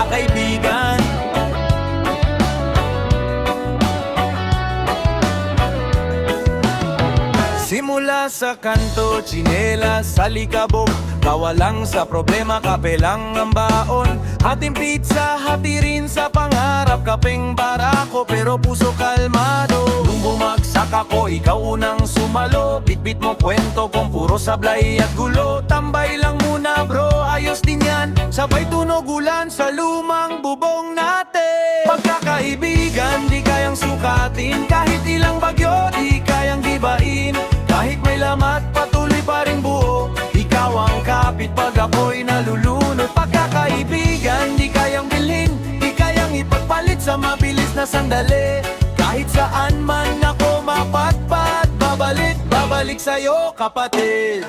magkakaibigan. Simula sa kanto, tsinelas, sa likabok, kawalang sa problema, kape lang ang baon. Hating pizza, hati rin sa pangarap, kapeng barako, pero puso kalmado. Nung bumagsak ako, ikaw unang sumalo. Bitbit mo kwento kung puro sablay at gulo. Tambay lang muna bro, ayos din yan. Sabay tunog ulan sa lumang bubong natin. Pagkakaibigan, di kayang sukatin. Kahit ilang bagyo, di kayang gibain. Kahit may lamat, patuloy pa rin buo. Ikaw ang kapit pag ako'y nalulunod. Pagkakaibigan, di kayang bilhin, di kayang ipagpalit sa mabilis na sandali. Kahit saan man ako mapatpat, babalik sa'yo kapatid.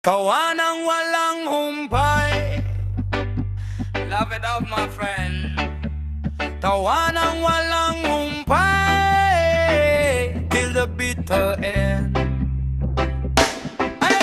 Kawanang walang humpay, love it up my friend. Tawanang walang humpay, till the bitter end. Ay!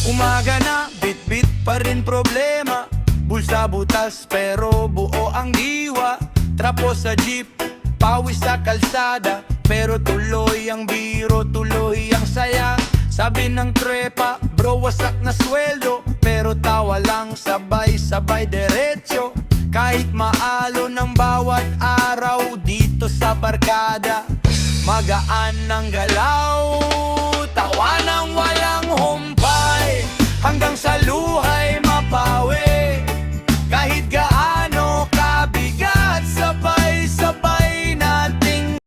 Umaga na, bit-bit pa rin problema. Bulsa butas pero buo ang diwa. Trapo sa jeep, pawis sa kalsada, pero tuloy ang biro, tuloy ang saya. Sabi ng trepa, bro wasak na sweldo, pero tawa lang sabay-sabay diretsyo. Kahit maalo ng bawat araw dito sa barkada, magaan ang galaw, tawa ng walang humpay, hanggang sa luhay mapawi. Kahit gaano kabigat, sabay-sabay nating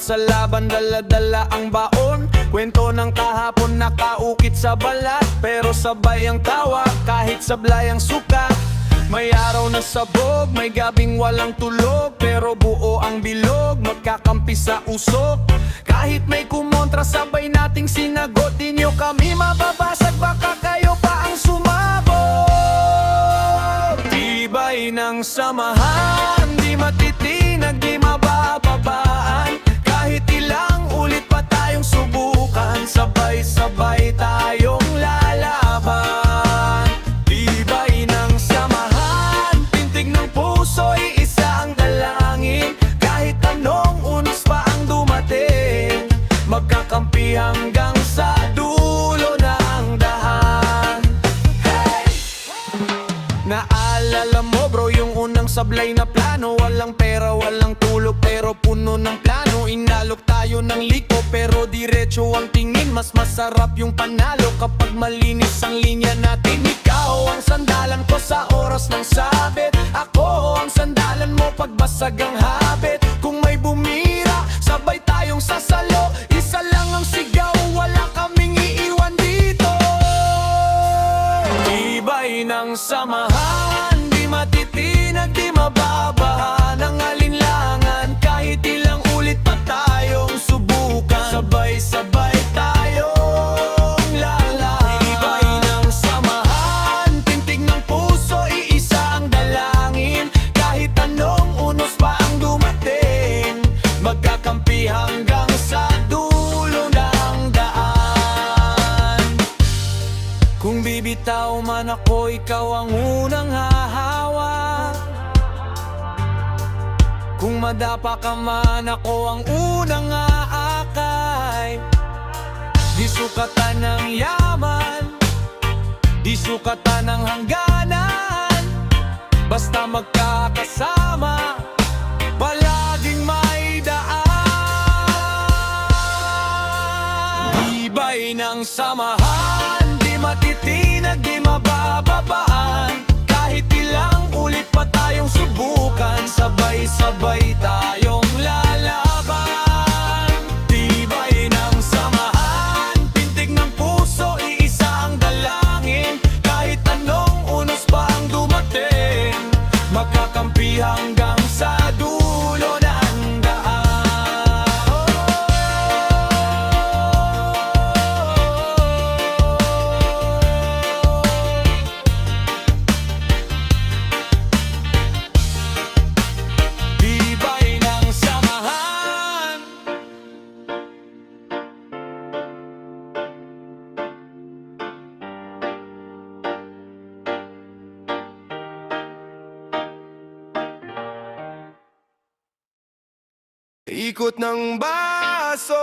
sa laban, dala-dala ang baon. Kwento ng kahapon nakaukit sa balat, pero sabay ang tawa kahit sablay ang sukat. May araw na sabog, may gabing walang tulog, pero buo ang bilog, magkakampi sa usok. Kahit may kumontra, sabay nating sinagot. Di nyo kami mababasag, baka kayo pa ang sumabog. Tibay ng samahan, di matitinag, di mabababaan. Kahit ilang ulit pa tayong subukan, sabay-sabay tayong lalaban. Tibay ng samahan, pintig ng puso, iisa ang dalangin. Kahit anong unos pa ang dumating, magkakampi hanggang sa dulo ng dahan. Hey! Naalala mo bro yung unang sablay na plano? Walang pera, walang tulog, pero puno ng plano. Inalok tayo ng liko, pero diretso ang tingin. Mas masarap yung panalo kapag malinis ang linya natin. Ikaw ang sandalan ko sa oras ng sabit, ako ang sandalan mo pagbasag ang habit. Kung may bumira, sabay tayong sasalo. Isa lang ang sigaw, wala kaming iiwan dito. Tibay ng samahan, di matitinag, di mababahan ang alinlangan. Kahit ilang ulit pa tayong subukan, sabay-sabay tayong lalaban. Tibay ng samahan, tintig ng puso, iisa ang dalangin. Kahit anong unos pa ang dumating, magkakampi hanggang sa dulo ng daan. Kung bibitaw man ako, ikaw ang unang hahawa. Kung madapa ka man, ako ang unang aakay. Di sukatan ng yaman, di sukatan ng hangganan, basta magkakasama, palaging may daan. Tibay ng samahan, di matitinag, di mabababaan. Kahit ilang ulit pa tayong subukan, sabay-sabay tayong lalaban. Tibay ng samahan, pintig ng puso, iisa ang dalangin. Kahit anong unos pa ang dumating, magkakampi hanggang sa dulo ng daan. Tibay ng samahan. Ikot ng baso,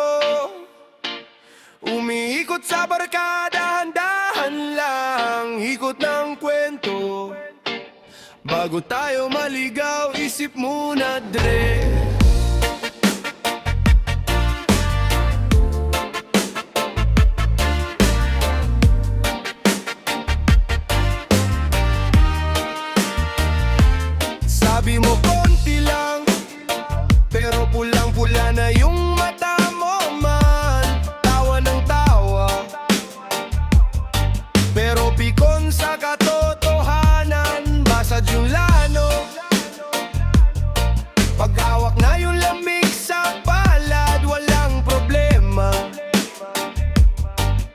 umiikot sa barkada, dahan lang. Ikot ng kwento, bago tayo maligaw, isip muna dre. Sabi mo konti lang, pero pulang-pula na yung mata mo man. Tawa ng tawa, pero pikon sa katotohanan. Basad yung lano, paghawak na yung lamig sa palad, walang problema.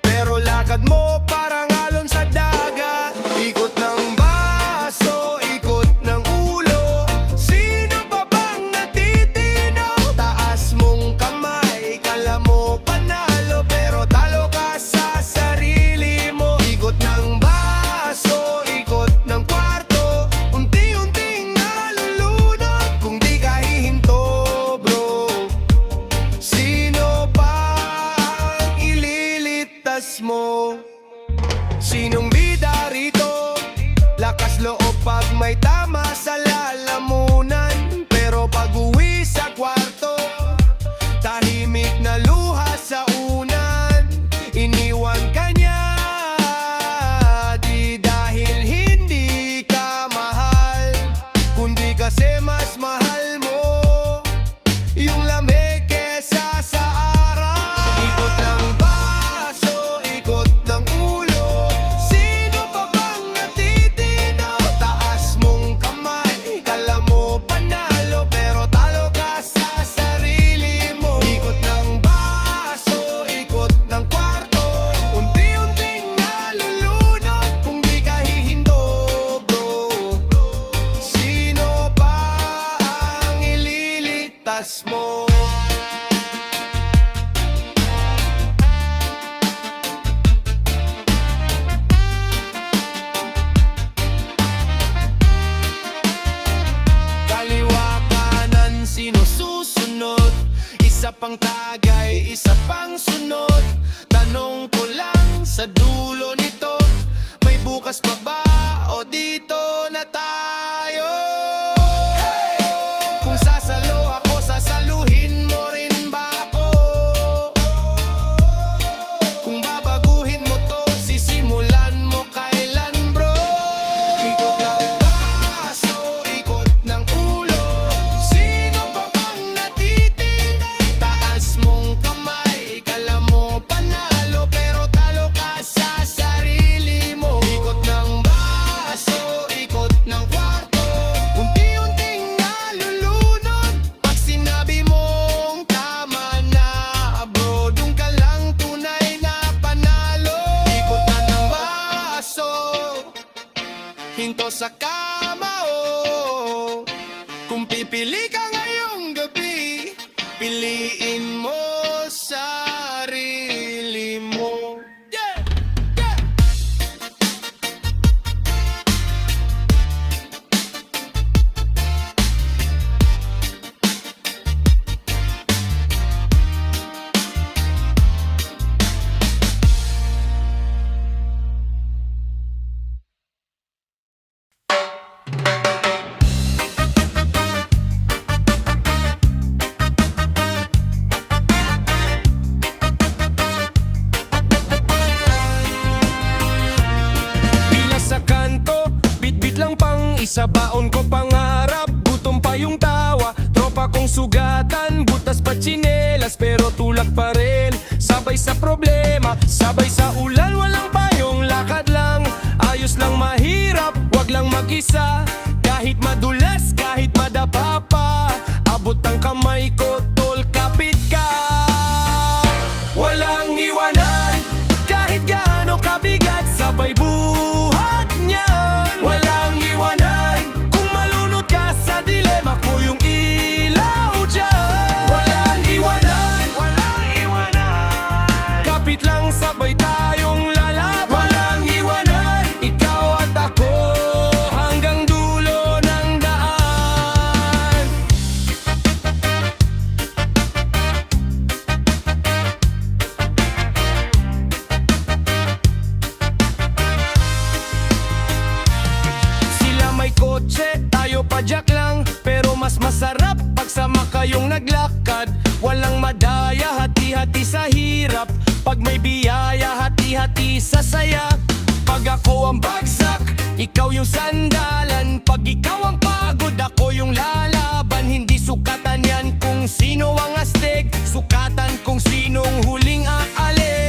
Pero lakad mo parang alon sa dagat. Ikot ng baso, ikot ng ulo. Sino pa bang natitino? Taas mong kamay, kala mo panalo, pero talo ka sa sarili mo. Ikot ng baso, ikot ng kwarto, unti-unting nalulunod. Kung di ka hihinto bro, sino pa ang ililitas mo? Sinong bida rito? Lakas loob pag may tama sa lalamunan, pero pag uwi sa kwarto, tahimik na luha sa unan. Iniwan ka niya, di dahil hindi ka mahal, kundi kasi mas mahal mo yung lamig kesa Bukas pa ba o dito na tayo? Kung sasalo ako, sasaluhin mo rin ba ako? Kung babaguhin mo to, sisimulan mo kailan bro? Ikot ng baso, ikot ng ulo. Sino pa bang natitig? Taas mong kamay, kala mo panalo, pero talo ka sa sarili mo. Ikot ng baso, ikot ng kwarto. Unti-unting nalulunod. Pag sinabi mong tama na bro, dun ka lang tunay na panalo. Ikot na ng baso, hinto sa kama oh. Kung pipili ka ngayong gabi, piliin mo sarili mo. Yeah! Yeah! Pila sa kanto, bit-bit lang pang isa, baon ko pangarap, gutom pa yung tawa. Tropa kong sugatan, butas pa tsinelas, pero tulak pa rin. Sabay sa problema, sabay sa ulan, walang payong lakad lang. Ayos lang mahirap, wag lang mag-isa. Kahit madulas, kahit madapa pa, abot ang kamay ko, tol, kapit ka. Walang iwanan, kahit gaano kabigat, sabay buhat niyan. Walang iwanan, kung malunod ka sa dilema ko yung ilaw dyan. Walang iwanan, walang iwanan, kapit lang sabay tayong lalaban. Walang iwanan, ikaw at ako hanggang dulo ng daan. Sila may kotse, tayo padyak lang, pero mas masarap pagsama kayong naglakad. Walang madaya, hati-hati sa hirap. Pag may biyaya, hati-hati sa saya. Pag ako ang bagsak, ikaw yung sandalan. Pag ikaw ang pagod, ako yung lalaban. Hindi sukatan yan kung sino ang astig, sukatan kung sinong huling aalis.